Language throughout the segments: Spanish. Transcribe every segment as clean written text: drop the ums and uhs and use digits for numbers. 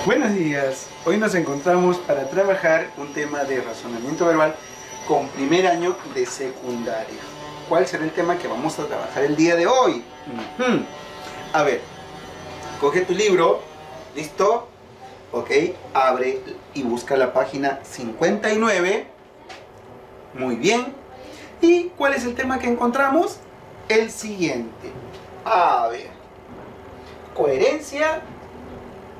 Buenos días, hoy nos encontramos para trabajar un tema de razonamiento verbal con primer año de secundaria. ¿Cuál será el tema que vamos a trabajar el día de hoy? A ver, coge tu libro, ¿listo? Ok, abre y busca la página 59. Muy bien. ¿Y cuál es el tema que encontramos? El siguiente. A ver, coherencia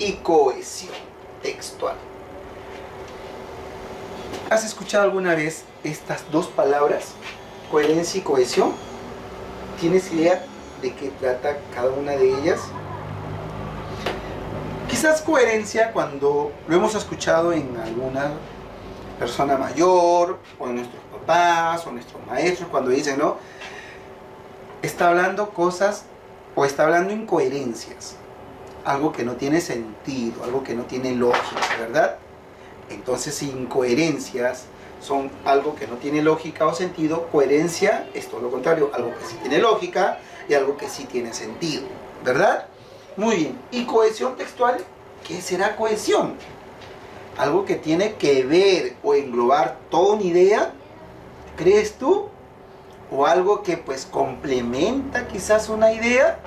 y cohesión textual. ¿Has escuchado alguna vez estas dos palabras, coherencia y cohesión? ¿Tienes idea de qué trata cada una de ellas? Quizás coherencia, cuando lo hemos escuchado en alguna persona mayor, o en nuestros papás, o nuestros maestros, cuando dicen, ¿no? Está hablando cosas, o está hablando incoherencias. Algo que no tiene sentido, algo que no tiene lógica, ¿verdad? Entonces, si incoherencias son algo que no tiene lógica o sentido, coherencia es todo lo contrario, algo que sí tiene lógica y algo que sí tiene sentido, ¿verdad? Muy bien. ¿Y cohesión textual? ¿Qué será cohesión? Algo que tiene que ver o englobar toda una idea, ¿crees tú? ¿O algo que pues complementa quizás una idea?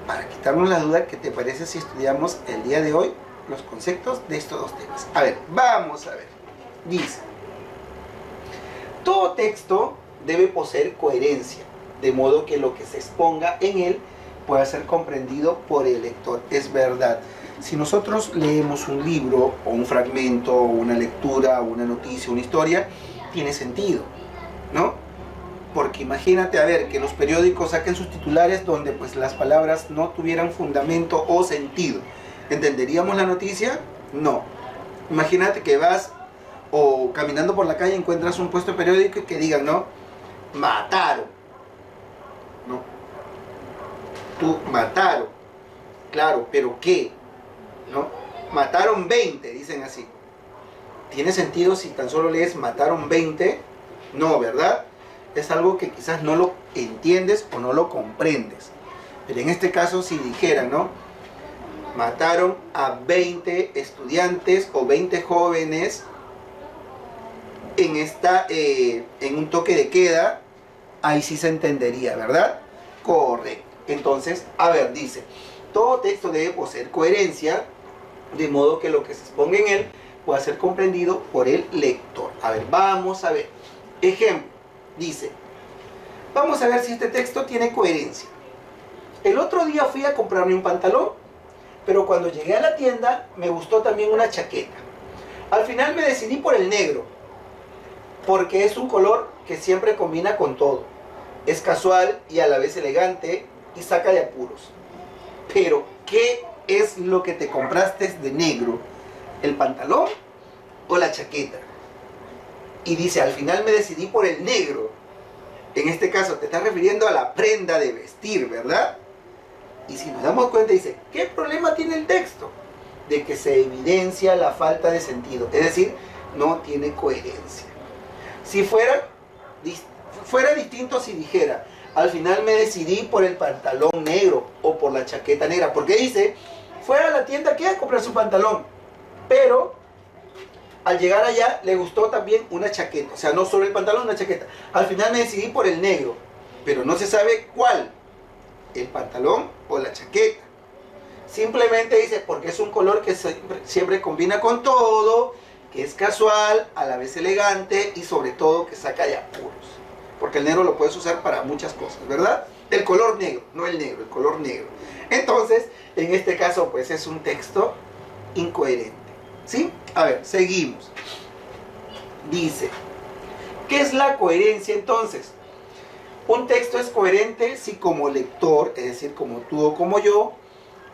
Para quitarnos la duda, ¿qué te parece si estudiamos el día de hoy los conceptos de estos dos temas? A ver, vamos a ver. Dice, todo texto debe poseer coherencia, de modo que lo que se exponga en él pueda ser comprendido por el lector. Es verdad, si nosotros leemos un libro, o un fragmento, o una lectura, o una noticia, una historia, tiene sentido, ¿no? Porque imagínate, a ver, que los periódicos saquen sus titulares donde pues las palabras no tuvieran fundamento o sentido. ¿Entenderíamos la noticia? No. Imagínate que vas o caminando por la calle encuentras un puesto de periódico y que digan, ¿no? Mataron. No. Tú, mataron. Claro, ¿pero qué? ¿No? Mataron 20, dicen así. ¿Tiene sentido si tan solo lees mataron 20? No, ¿verdad? Es algo que quizás no lo entiendes o no lo comprendes. Pero en este caso, si dijeran, ¿no? Mataron a 20 estudiantes o 20 jóvenes en un toque de queda, ahí sí se entendería, ¿verdad? Correcto. Entonces, a ver, dice, todo texto debe poseer coherencia, de modo que lo que se exponga en él pueda ser comprendido por el lector. A ver, vamos a ver. Ejemplo. Dice, vamos a ver si este texto tiene coherencia. El otro día fui a comprarme un pantalón, pero cuando llegué a la tienda me gustó también una chaqueta. Al final me decidí por el negro, porque es un color que siempre combina con todo. Es casual y a la vez elegante y saca de apuros. Pero, ¿qué es lo que te compraste de negro? ¿El pantalón o la chaqueta? Y dice, al final me decidí por el negro. En este caso te estás refiriendo a la prenda de vestir, ¿verdad? Y si nos damos cuenta, dice, ¿qué problema tiene el texto? De que se evidencia la falta de sentido. Es decir, no tiene coherencia. Si fuera distinto si dijera, al final me decidí por el pantalón negro o por la chaqueta negra. Porque dice, fue a la tienda que a comprar su pantalón, pero al llegar allá le gustó también una chaqueta. O sea, no solo el pantalón, una chaqueta. Al final me decidí por el negro, pero no se sabe cuál, el pantalón o la chaqueta. Simplemente dice, porque es un color que siempre combina con todo, que es casual, a la vez elegante y sobre todo que saca de apuros. Porque el negro lo puedes usar para muchas cosas, ¿verdad? El color negro, no el negro, el color negro. Entonces, en este caso, pues es un texto incoherente. ¿Sí? A ver, seguimos. Dice, ¿qué es la coherencia entonces? Un texto es coherente si como lector, es decir, como tú o como yo,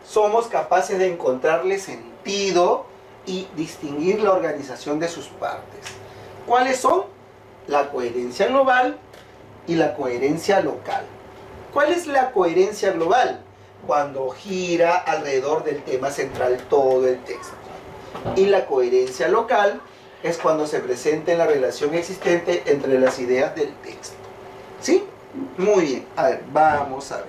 somos capaces de encontrarle sentido y distinguir la organización de sus partes. ¿Cuáles son? La coherencia global y la coherencia local. ¿Cuál es la coherencia global? Cuando gira alrededor del tema central todo el texto. Y la coherencia local es cuando se presenta en la relación existente entre las ideas del texto. ¿Sí? Muy bien. A ver, vamos a ver.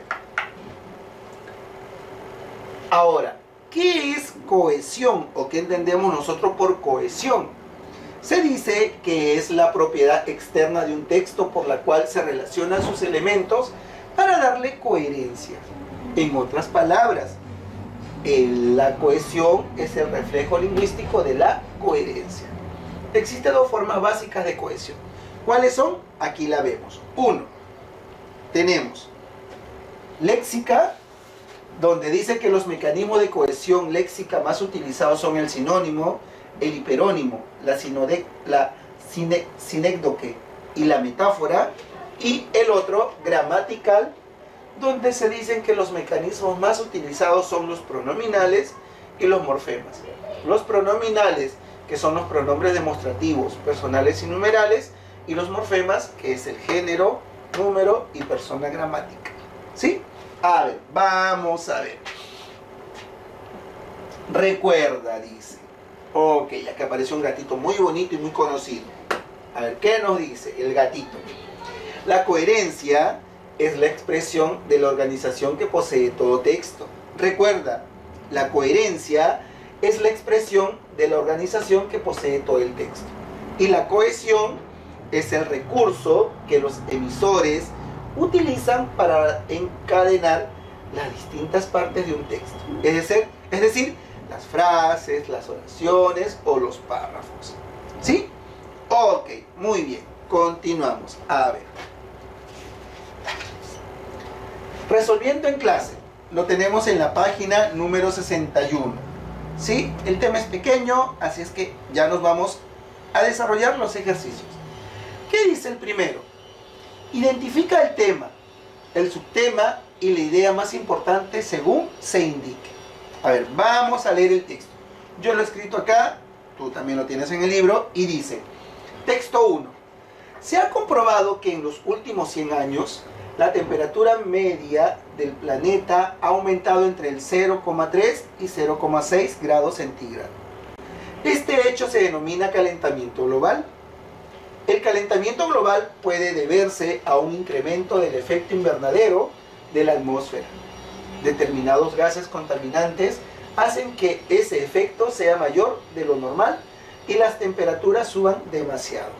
Ahora, ¿qué es cohesión o qué entendemos nosotros por cohesión? Se dice que es la propiedad externa de un texto por la cual se relacionan sus elementos para darle coherencia. En otras palabras, la cohesión es el reflejo lingüístico de la coherencia. Existen dos formas básicas de cohesión. ¿Cuáles son? Aquí la vemos. Uno, tenemos léxica, donde dice que los mecanismos de cohesión léxica más utilizados son el sinónimo, el hiperónimo, la sinécdoque y la metáfora. Y el otro, gramatical, donde se dicen que los mecanismos más utilizados son los pronominales y los morfemas. Los pronominales, que son los pronombres demostrativos, personales y numerales, y los morfemas, que es el género, número y persona gramática. ¿Sí? A ver, vamos a ver. Recuerda, dice. Ok, acá aparece un gatito muy bonito y muy conocido. A ver, ¿qué nos dice el gatito? La coherencia es la expresión de la organización que posee todo texto. Recuerda, la coherencia es la expresión de la organización que posee todo el texto. Y la cohesión es el recurso que los emisores utilizan para encadenar las distintas partes de un texto. Es decir, las frases, las oraciones o los párrafos. ¿Sí? Ok, muy bien. Continuamos. A ver. Resolviendo en clase. Lo tenemos en la página número 61. ¿Sí? El tema es pequeño, así es que ya nos vamos a desarrollar los ejercicios. ¿Qué dice el primero? Identifica el tema, el subtema y la idea más importante según se indique. A ver, vamos a leer el texto. Yo lo he escrito acá, tú también lo tienes en el libro, y dice, texto 1. Se ha comprobado que en los últimos 100 años, la temperatura media del planeta ha aumentado entre el 0,3 y 0,6 grados centígrados. Este hecho se denomina calentamiento global. El calentamiento global puede deberse a un incremento del efecto invernadero de la atmósfera. Determinados gases contaminantes hacen que ese efecto sea mayor de lo normal y las temperaturas suban demasiado.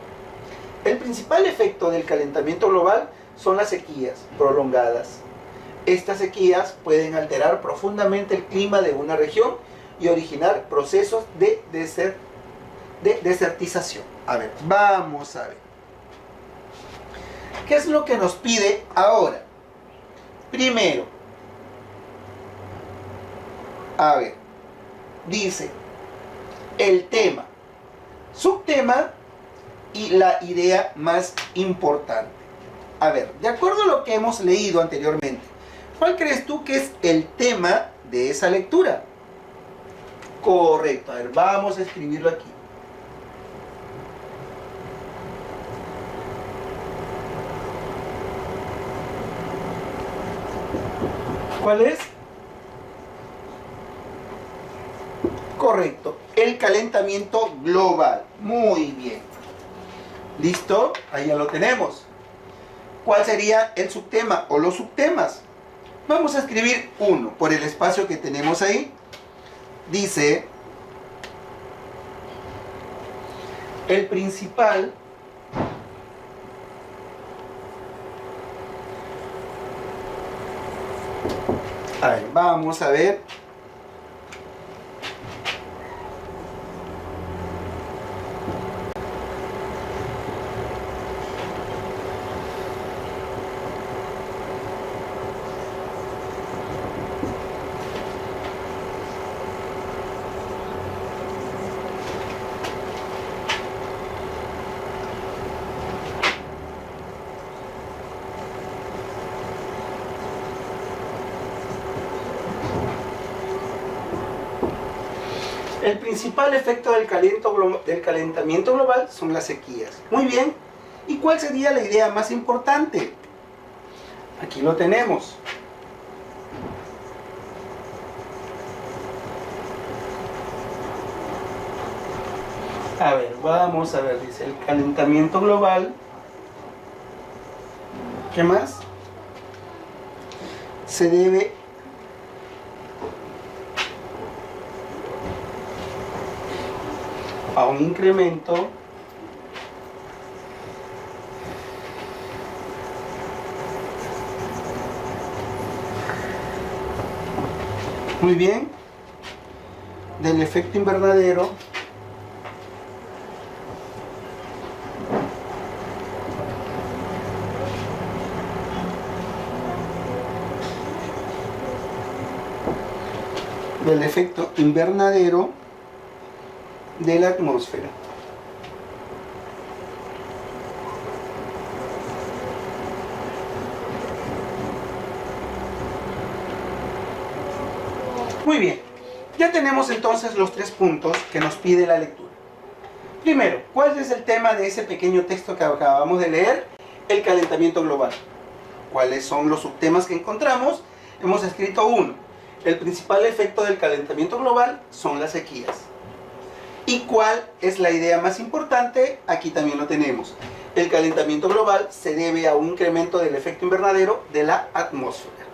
El principal efecto del calentamiento global son las sequías prolongadas. Estas sequías pueden alterar profundamente el clima de una región y originar procesos de desertización. A ver, vamos a ver. ¿Qué es lo que nos pide ahora? Primero, a ver, dice el tema, subtema y la idea más importante. A ver, de acuerdo a lo que hemos leído anteriormente, ¿cuál crees tú que es el tema de esa lectura? Correcto, a ver, vamos a escribirlo aquí. ¿Cuál es? Correcto, el calentamiento global. Muy bien. ¿Listo? Ahí ya lo tenemos. ¿Cuál sería el subtema o los subtemas? Vamos a escribir uno por el espacio que tenemos ahí. Dice, el principal a ver, vamos a ver. El principal efecto del calentamiento global son las sequías. Muy bien. ¿Y cuál sería la idea más importante? Aquí lo tenemos. A ver, vamos a ver, dice el calentamiento global. ¿Qué más? Se debe a un incremento muy bien del efecto invernadero de la atmósfera. Muy bien, ya tenemos entonces los 3 puntos que nos pide la lectura. Primero, ¿cuál es el tema de ese pequeño texto que acabamos de leer? El calentamiento global. ¿Cuáles son los subtemas que encontramos? Hemos escrito uno. El principal efecto del calentamiento global son las sequías. ¿Y cuál es la idea más importante? Aquí también lo tenemos. El calentamiento global se debe a un incremento del efecto invernadero de la atmósfera.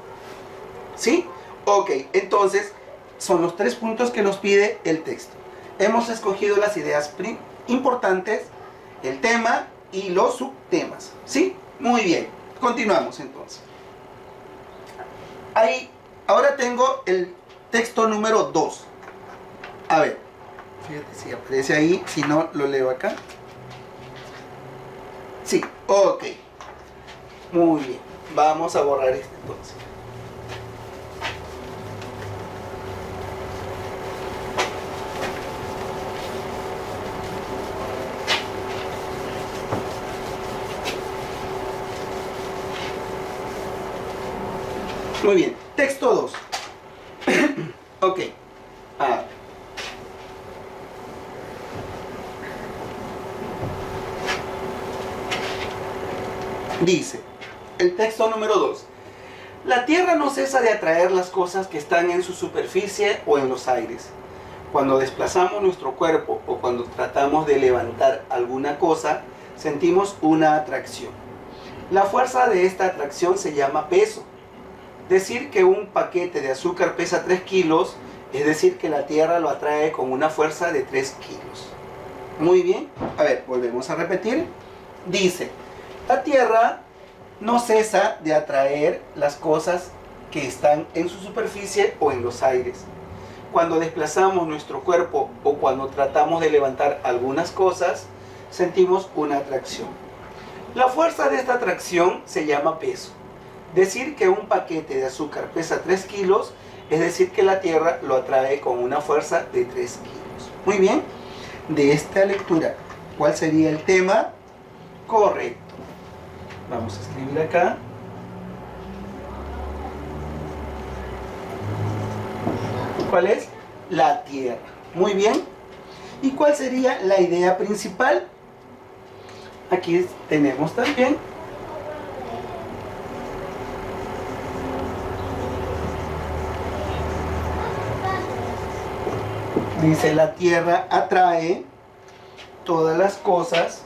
¿Sí? Ok, entonces son los 3 puntos que nos pide el texto. Hemos escogido las ideas importantes, el tema y los subtemas. ¿Sí? Muy bien. Continuamos entonces. Ahora tengo el texto número 2. A ver, fíjate si aparece ahí, si no lo leo acá. Sí, ok. Muy bien. Vamos a borrar este entonces. Muy bien, texto 2. Ok. Dice, el texto número 2. La Tierra no cesa de atraer las cosas que están en su superficie o en los aires. Cuando desplazamos nuestro cuerpo o cuando tratamos de levantar alguna cosa, sentimos una atracción. La fuerza de esta atracción se llama peso. Decir que un paquete de azúcar pesa 3 kilos, es decir que la Tierra lo atrae con una fuerza de 3 kilos. Muy bien, a ver, volvemos a repetir. Dice, la Tierra no cesa de atraer las cosas que están en su superficie o en los aires. Cuando desplazamos nuestro cuerpo o cuando tratamos de levantar algunas cosas, sentimos una atracción. La fuerza de esta atracción se llama peso. Decir que un paquete de azúcar pesa 3 kilos, es decir que la Tierra lo atrae con una fuerza de 3 kilos. Muy bien, de esta lectura, ¿cuál sería el tema? Correcto. Vamos a escribir acá. ¿Cuál es? La Tierra. Muy bien. ¿Y cuál sería la idea principal? Aquí tenemos también. Dice, la Tierra atrae todas las cosas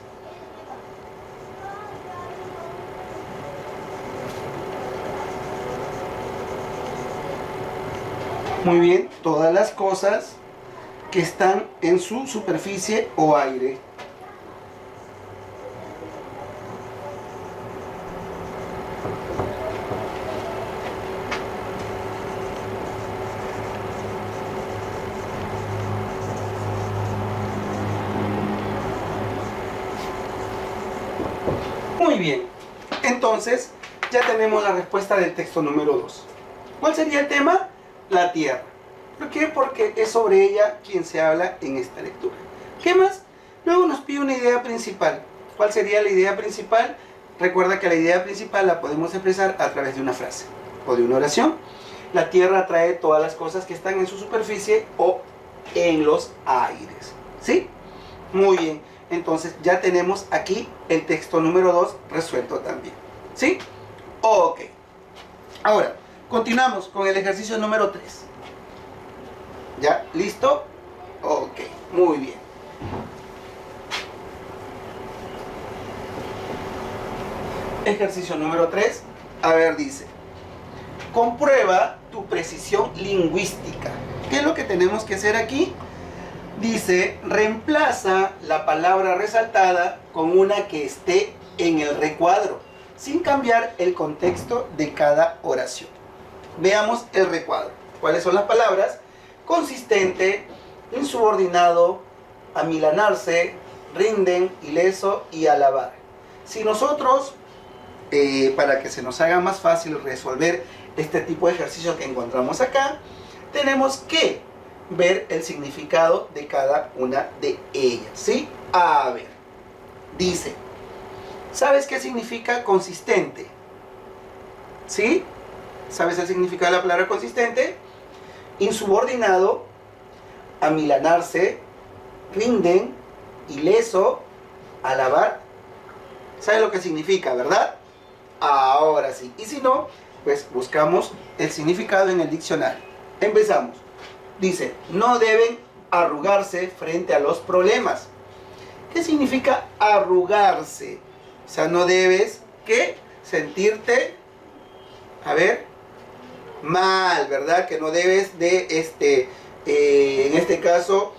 muy bien, todas las cosas que están en su superficie o aire. Muy bien, entonces ya tenemos la respuesta del texto número 2. ¿Cuál sería el tema? La Tierra. ¿Por qué? Porque es sobre ella quien se habla en esta lectura. ¿Qué más? Luego nos pide una idea principal. ¿Cuál sería la idea principal? Recuerda que la idea principal la podemos expresar a través de una frase o de una oración. La Tierra atrae todas las cosas que están en su superficie o en los aires. ¿Sí? Muy bien. Entonces ya tenemos aquí el texto número 2 resuelto también. ¿Sí? Ok. Ahora, continuamos con el ejercicio número 3. ¿Ya? ¿Listo? Ok. Muy bien. Ejercicio número 3. A ver, dice. Comprueba tu precisión lingüística. ¿Qué es lo que tenemos que hacer aquí? Dice, reemplaza la palabra resaltada con una que esté en el recuadro, sin cambiar el contexto de cada oración. Veamos el recuadro. ¿Cuáles son las palabras? Consistente, insubordinado, amilanarse, rinden, ileso y alabar. Si nosotros, para que se nos haga más fácil resolver este tipo de ejercicio que encontramos acá, tenemos que ver el significado de cada una de ellas, ¿sí? A ver, dice, ¿sabes qué significa consistente? ¿Sí? ¿Sabes el significado de la palabra consistente? Insubordinado, amilanarse, rinden, ileso, alabar. ¿Sabes lo que significa, verdad? Ahora sí. Y si no, pues buscamos el significado en el diccionario. Empezamos. Dice, no deben arrugarse frente a los problemas. ¿Qué significa arrugarse? O sea, no debes, ¿qué? Sentirte, a ver, mal, ¿verdad? Que no debes de, en este caso,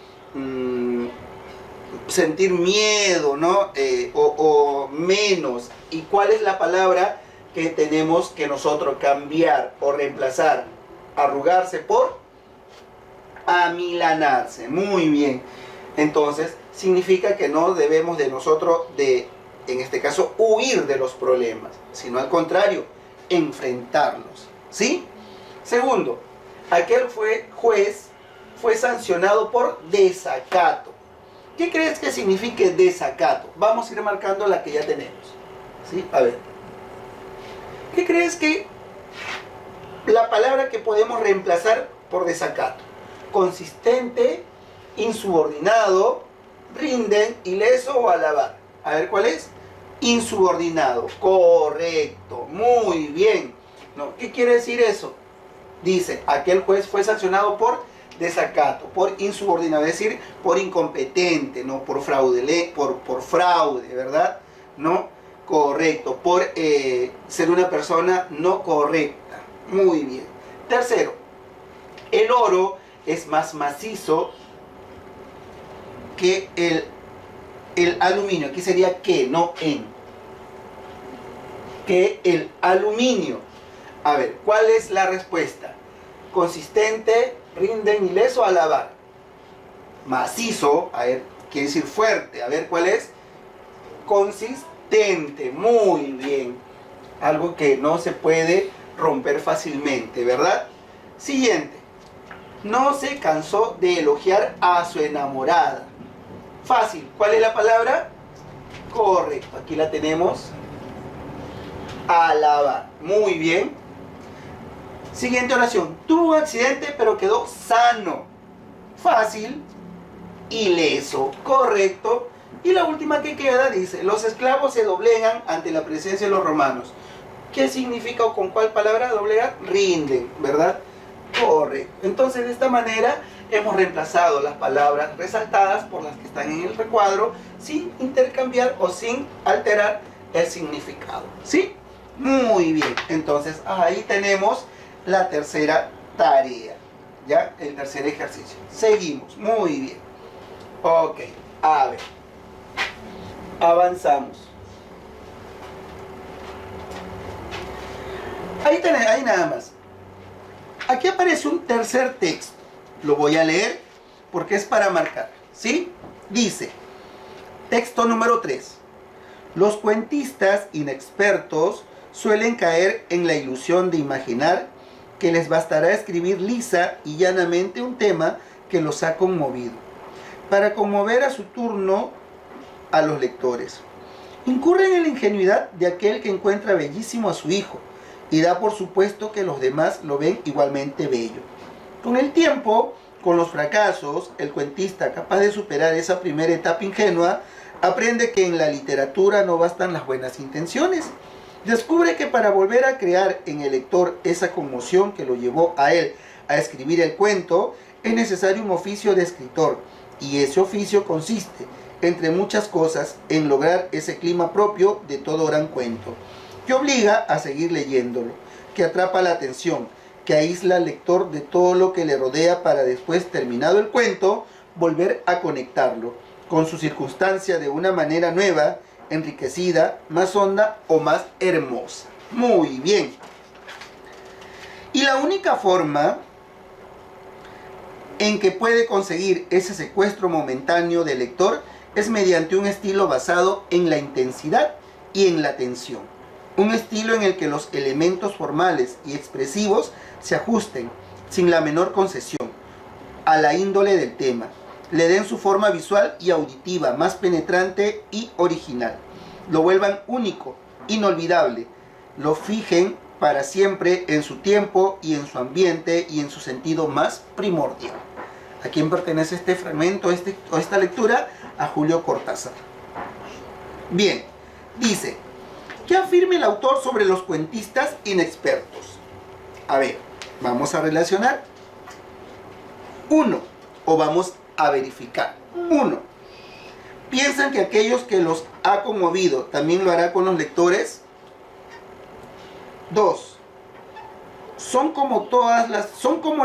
sentir miedo, ¿no? O menos. ¿Y cuál es la palabra que tenemos que nosotros cambiar o reemplazar? Arrugarse por amilanarse. Muy bien. Entonces, significa que no debemos de nosotros en este caso, huir de los problemas, sino al contrario, enfrentarlos. ¿Sí? Segundo, aquel juez fue sancionado por desacato. ¿Qué crees que signifique desacato? Vamos a ir marcando la que ya tenemos. ¿Sí? A ver. ¿Qué crees que la palabra que podemos reemplazar por desacato? Consistente, insubordinado, rinden, ileso o alabar. A ver, ¿cuál es? Insubordinado. Correcto. Muy bien. ¿No? ¿Qué quiere decir eso? Dice, aquel juez fue sancionado por desacato, por insubordinado, es decir, por incompetente, no por fraude, por fraude, ¿verdad? No, correcto, por ser una persona no correcta. Muy bien. Tercero, el oro es más macizo que el aluminio. Aquí sería que, no en. Que el aluminio. A ver, ¿cuál es la respuesta? Consistente, rinden, ileso, alabar. Macizo, a ver, quiere decir fuerte. A ver, ¿cuál es? Consistente. Muy bien. Algo que no se puede romper fácilmente, ¿verdad? Siguiente. No se cansó de elogiar a su enamorada. Fácil. ¿Cuál es la palabra? Correcto. Aquí la tenemos. Alabar. Muy bien. Siguiente oración. Tuvo un accidente pero quedó sano. Fácil. Ileso. Correcto. Y la última que queda dice, los esclavos se doblegan ante la presencia de los romanos. ¿Qué significa o con cuál palabra doblegar? Rinden, ¿verdad? Correcto. Entonces, de esta manera hemos reemplazado las palabras resaltadas por las que están en el recuadro sin intercambiar o sin alterar el significado. ¿Sí? Muy bien. Entonces, ahí tenemos la tercera tarea. ¿Ya? El tercer ejercicio. Seguimos. Muy bien. Ok. A ver. Avanzamos. Ahí nada más. Aquí aparece un tercer texto. Lo voy a leer porque es para marcar. ¿Sí? Dice, texto número 3. Los cuentistas inexpertos suelen caer en la ilusión de imaginar que les bastará escribir lisa y llanamente un tema que los ha conmovido, para conmover a su turno a los lectores. Incurren en la ingenuidad de aquel que encuentra bellísimo a su hijo y da por supuesto que los demás lo ven igualmente bello. Con el tiempo, con los fracasos, el cuentista, capaz de superar esa primera etapa ingenua, aprende que en la literatura no bastan las buenas intenciones. Descubre que para volver a crear en el lector esa conmoción que lo llevó a él a escribir el cuento, es necesario un oficio de escritor, y ese oficio consiste, entre muchas cosas, en lograr ese clima propio de todo gran cuento, que obliga a seguir leyéndolo, que atrapa la atención, que aísla al lector de todo lo que le rodea para después, terminado el cuento, volver a conectarlo con su circunstancia de una manera nueva, enriquecida, más honda o más hermosa. Muy bien. Y la única forma en que puede conseguir ese secuestro momentáneo del lector es mediante un estilo basado en la intensidad y en la tensión. Un estilo en el que los elementos formales y expresivos se ajusten, sin la menor concesión, a la índole del tema. Le den su forma visual y auditiva más penetrante y original. Lo vuelvan único, inolvidable. Lo fijen para siempre en su tiempo y en su ambiente y en su sentido más primordial. ¿A quién pertenece este fragmento, esta lectura? A Julio Cortázar. Bien, dice, ¿qué afirma el autor sobre los cuentistas inexpertos? A ver, vamos a relacionar. Vamos a verificar. 1. ¿Piensan que aquellos que los ha conmovido también lo hará con los lectores? 2. Son como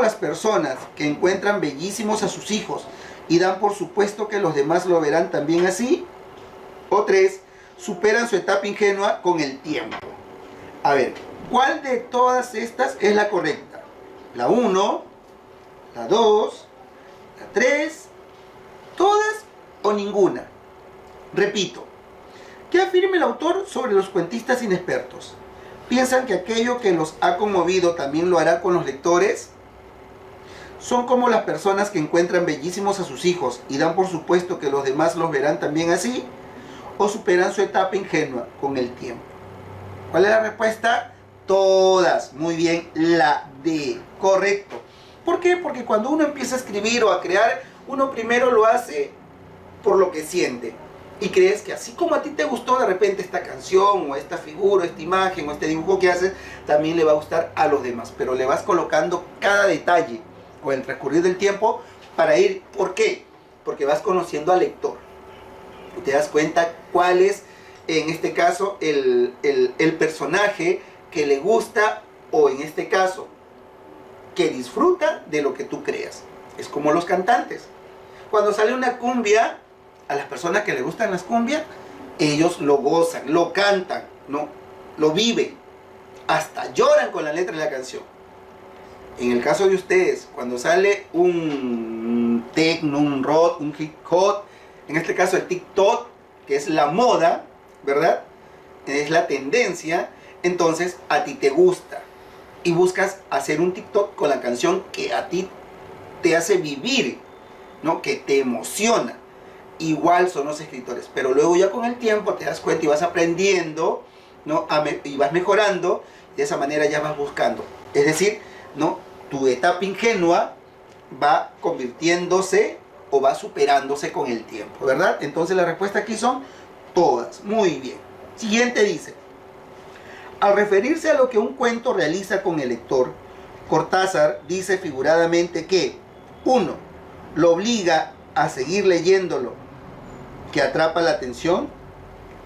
las personas que encuentran bellísimos a sus hijos y dan por supuesto que los demás lo verán también así. O 3. Superan su etapa ingenua con el tiempo. A ver, ¿cuál de todas estas es la correcta? ¿La 1, la 2, la 3, todas o ninguna? Repito, ¿qué afirma el autor sobre los cuentistas inexpertos? ¿Piensan que aquello que los ha conmovido también lo hará con los lectores? ¿Son como las personas que encuentran bellísimos a sus hijos y dan por supuesto que los demás los verán también así? ¿O superan su etapa ingenua con el tiempo? ¿Cuál es la respuesta? Todas. Muy bien, la D. Correcto. ¿Por qué? Porque cuando uno empieza a escribir o a crear, uno primero lo hace por lo que siente. Y crees que así como a ti te gustó de repente esta canción o esta figura, esta imagen o este dibujo que haces, también le va a gustar a los demás. Pero le vas colocando cada detalle con el transcurrir del tiempo para ir. ¿Por qué? Porque vas conociendo al lector. Y te das cuenta cuál es, en este caso, el personaje que le gusta o en este caso, que disfruta de lo que tú creas. Es como los cantantes. Cuando sale una cumbia, a las personas que les gustan las cumbias, ellos lo gozan, lo cantan, ¿no? Lo viven, hasta lloran con la letra de la canción. En el caso de ustedes, cuando sale un techno, un rock, un hip hop, en este caso el TikTok, que es la moda, ¿verdad? Es la tendencia, entonces a ti te gusta y buscas hacer un TikTok con la canción que a ti te hace vivir, ¿no? Que te emociona. Igual son los escritores, pero luego ya con el tiempo te das cuenta y vas aprendiendo, ¿no? Y vas mejorando, de esa manera ya vas buscando. Es decir, ¿no? Tu etapa ingenua va convirtiéndose o va superándose con el tiempo, ¿verdad? Entonces la respuesta aquí son todas. Muy bien. Siguiente dice, al referirse a lo que un cuento realiza con el lector, Cortázar dice figuradamente que 1. Lo obliga a seguir leyéndolo, que atrapa la atención.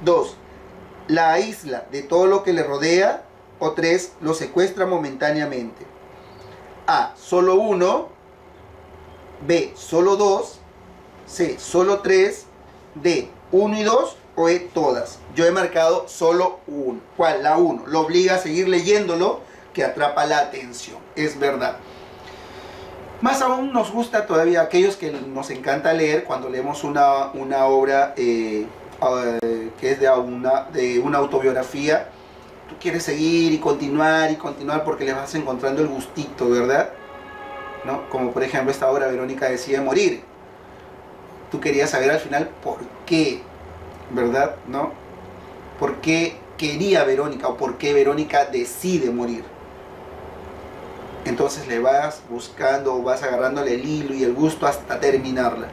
2. La aísla de todo lo que le rodea. O 3. Lo secuestra momentáneamente. A. Solo 1. B. Solo 2. C. Solo 3. D. 1 y 2. O E. Todas. Yo he marcado solo 1. ¿Cuál? La 1. Lo obliga a seguir leyéndolo, que atrapa la atención. Es verdad. Más aún nos gusta todavía aquellos que nos encanta leer cuando leemos una obra que es de una autobiografía. Tú quieres seguir y continuar porque le vas encontrando el gustito, ¿verdad? ¿No? Como por ejemplo esta obra Verónica decide morir. Tú querías saber al final por qué, ¿verdad? ¿No? ¿Por qué quería Verónica o por qué Verónica decide morir? Entonces le vas buscando, vas agarrándole el hilo y el gusto hasta terminarla.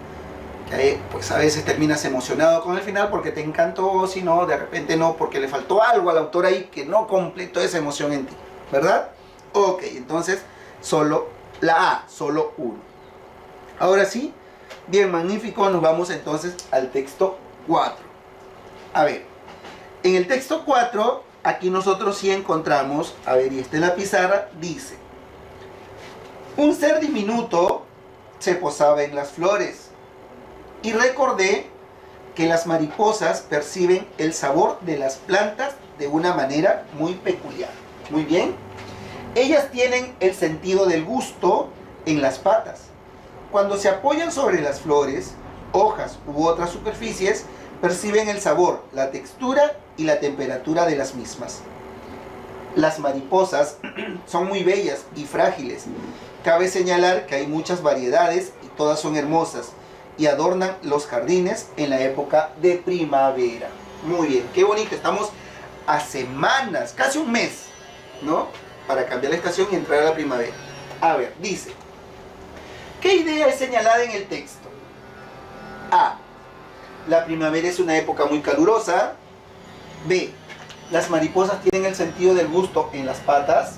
Pues a veces terminas emocionado con el final porque te encantó, si no, de repente no, porque le faltó algo al autor ahí que no completó esa emoción en ti, ¿verdad? Ok, entonces solo la A, solo 1. Ahora sí, bien, magnífico, nos vamos entonces al texto 4. A ver, en el texto 4, aquí nosotros sí encontramos, a ver, y está en la pizarra, dice: un ser diminuto se posaba en las flores Y recordé que las mariposas perciben el sabor de las plantas de una manera muy peculiar. Muy bien. Ellas tienen el sentido del gusto en las patas. Cuando se apoyan sobre las flores, hojas u otras superficies, perciben el sabor, la textura y la temperatura de las mismas. Las mariposas son muy bellas y frágiles. Cabe señalar que hay muchas variedades y todas son hermosas y adornan los jardines en la época de primavera. Muy bien, qué bonito. Estamos a semanas, casi un mes, ¿no? Para cambiar la estación y entrar a la primavera. A ver, dice, ¿qué idea es señalada en el texto? A. La primavera es una época muy calurosa. B. Las mariposas tienen el sentido del gusto en las patas.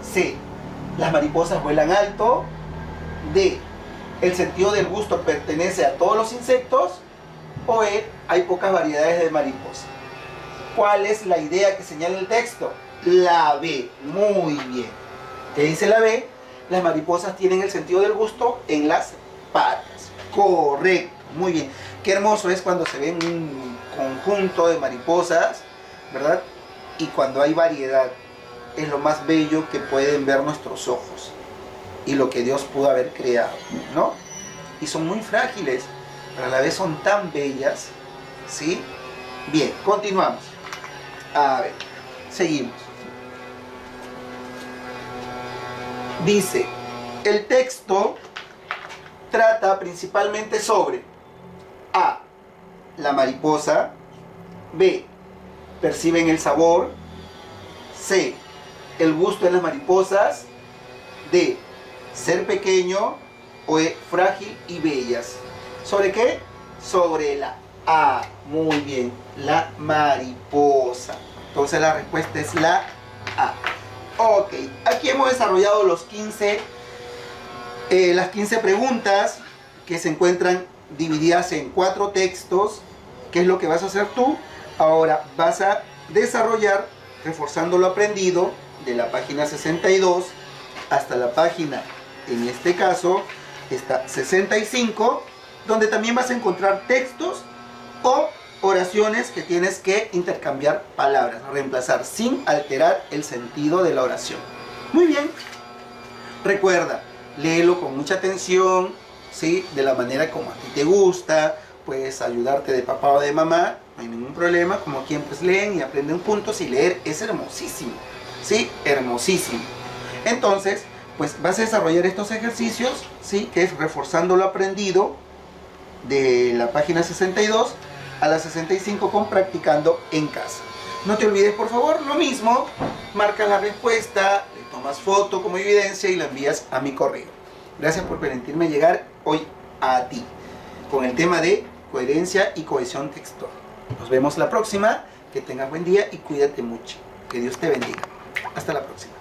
C. Las mariposas vuelan alto. D. El sentido del gusto pertenece a todos los insectos. O E. Hay pocas variedades de mariposa. ¿Cuál es la idea que señala el texto? La B. Muy bien. ¿Qué dice la B? Las mariposas tienen el sentido del gusto en las patas. Correcto. Muy bien. Qué hermoso es cuando se ven un conjunto de mariposas, ¿verdad? Y cuando hay variedad, es lo más bello que pueden ver nuestros ojos y lo que Dios pudo haber creado, ¿no? Y son muy frágiles, pero a la vez son tan bellas, ¿sí? Bien, continuamos. A ver, seguimos. Dice, el texto trata principalmente sobre A. La mariposa. B. Perciben el sabor. C. El gusto de las mariposas. D. Ser pequeño. O E. Frágil y bellas. ¿Sobre qué? Sobre la A. Muy bien. La mariposa. Entonces la respuesta es la A. Ok. Aquí hemos desarrollado las 15 preguntas que se encuentran divididas en 4 textos. ¿Qué es lo que vas a hacer tú? Ahora vas a desarrollar reforzando lo aprendido de la página 62 hasta la página, en este caso, está 65, donde también vas a encontrar textos o oraciones que tienes que intercambiar palabras, reemplazar sin alterar el sentido de la oración. Muy bien. Recuerda, léelo con mucha atención, ¿sí? De la manera como a ti te gusta. Puedes ayudarte de papá o de mamá, no hay ningún problema. Como quien pues leen y aprenden juntos, y leer es hermosísimo, ¿sí? Hermosísimo. Entonces, pues vas a desarrollar estos ejercicios, ¿sí? Que es reforzando lo aprendido de la página 62 a la 65 con practicando en casa. No te olvides, por favor, lo mismo, marcas la respuesta, le tomas foto como evidencia y la envías a mi correo. Gracias por permitirme llegar hoy a ti con el tema de coherencia y cohesión textual. Nos vemos la próxima. Que tengas buen día y cuídate mucho. Que Dios te bendiga. Hasta la próxima.